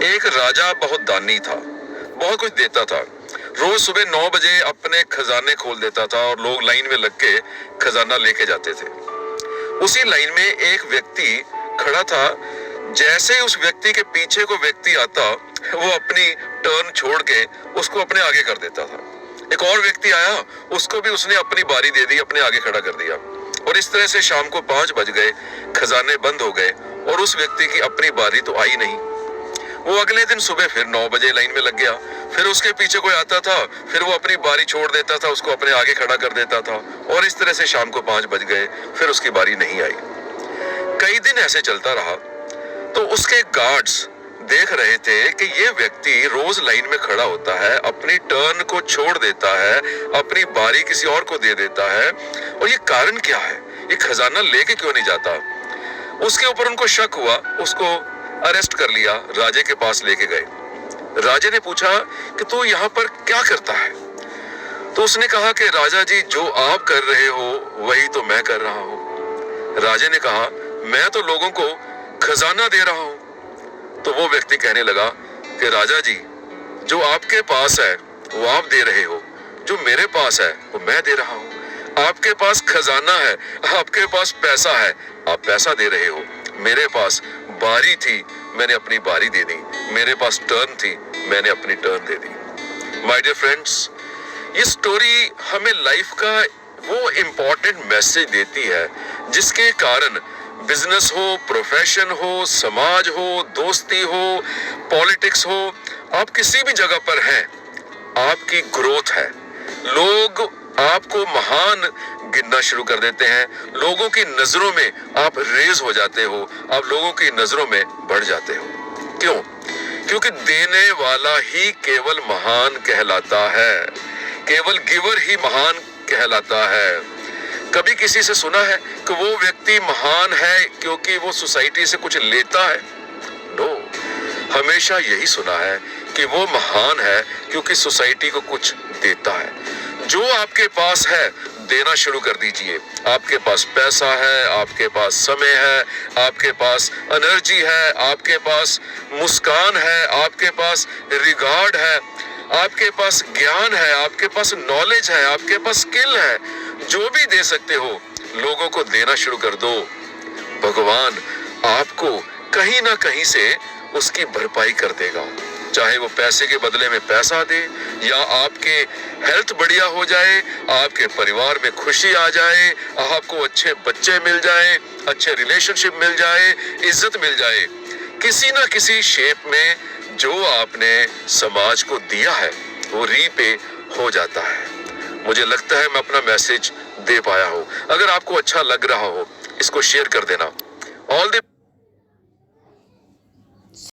एक राजा बहुत दानी था, बहुत कुछ देता था। रोज सुबह 9 बजे अपने खजाने खोल देता था और लोग लाइन में लग के खजाना लेके जाते थे। उसी लाइन में एक व्यक्ति खड़ा था। जैसे उस व्यक्ति के पीछे को व्यक्ति आता, वो अपनी टर्न छोड़ के उसको अपने आगे कर देता था। एक और व्यक्ति आया, उसको भी उसने अपनी बारी दे दी, अपने आगे खड़ा कर दिया। और इस तरह से शाम को 5 बज गए, खजाने बंद हो गए और उस व्यक्ति की अपनी बारी तो आई नहीं। वो अगले दिन सुबह फिर 9 बजे लाइन में लग गया। फिर उसके पीछे कोई आता था, फिर वो अपनी बारी छोड़ देता था, उसको अपने आगे खड़ा कर देता था। और इस तरह से शाम को 5 बज गए, फिर उसकी बारी नहीं आई। कई दिन ऐसे चलता रहा। तो उसके गार्ड्स देख रहे थे कि ये व्यक्ति रोज लाइन में खड़ा होता है, अपनी टर्न को छोड़ देता है, अपनी बारी किसी और को दे देता है। और ये कारण क्या है? ये खजाना लेके क्यों नहीं जाता? उसके ऊपर उनको शक हुआ, उसको अरेस्ट कर लिया, राजे के पास लेके गए। राजे ने पूछा कि तू यहाँ पर क्या करता है? तो उसने कहा कि राजा जी, जो आप कर रहे हो वही तो मैं कर रहा हूँ। राजे ने कहा, मैं तो लोगों को खजाना दे रहा हूँ। तो वो व्यक्ति कहने लगा कि राजा जी, जो आपके पास है वो आप दे रहे हो, जो मेरे पास है वो मैं दे रहा हूँ। आपके पास खजाना है, आपके पास पैसा है, आप पैसा दे रहे हो। मेरे पास बारी थी, मैंने अपनी बारी दे दी। मेरे पास टर्न थी, मैंने अपनी टर्न दे दी। माय डियर फ्रेंड्स, ये स्टोरी हमें लाइफ का वो इम्पोर्टेंट मैसेज देती है जिसके कारण बिजनेस हो, प्रोफेशन हो, समाज हो, दोस्ती हो, पॉलिटिक्स हो, आप किसी भी जगह पर हैं, आपकी ग्रोथ है। लोग आपको महान गिनना शुरू कर देते हैं। लोगों की नजरों में आप रेज हो जाते हो, आप लोगों की नजरों में बढ़ जाते हो। क्यों? क्योंकि देने वाला ही केवल महान कहलाता है, केवल गिवर ही महान कहलाता है। कभी किसी से सुना है कि वो व्यक्ति महान है क्योंकि वो सोसाइटी से कुछ लेता है? नो, हमेशा यही सुना है कि वो महान है क्योंकि सोसाइटी को कुछ देता है। जो आपके पास है, देना शुरू कर दीजिए। आपके पास पैसा है, आपके पास समय है, आपके पास एनर्जी है, आपके पास मुस्कान है, आपके पास रिगार्ड है, आपके पास ज्ञान है, आपके पास नॉलेज है, आपके पास स्किल है। जो भी दे सकते हो, लोगों को देना शुरू कर दो। भगवान आपको कहीं ना कहीं से उसकी भरपाई कर देगा। चाहे वो पैसे के बदले में पैसा दे, या आपके हेल्थ बढ़िया हो जाए, आपके परिवार में खुशी आ जाए, आपको अच्छे बच्चे मिल जाए, अच्छे रिलेशनशिप मिल जाए, इज्जत मिल जाए। किसी ना किसी शेप में जो आपने समाज को दिया है वो रीपे हो जाता है। मुझे लगता है मैं अपना मैसेज दे पाया हूं। अगर आपको अच्छा लग रहा हो, इसको शेयर कर देना। All the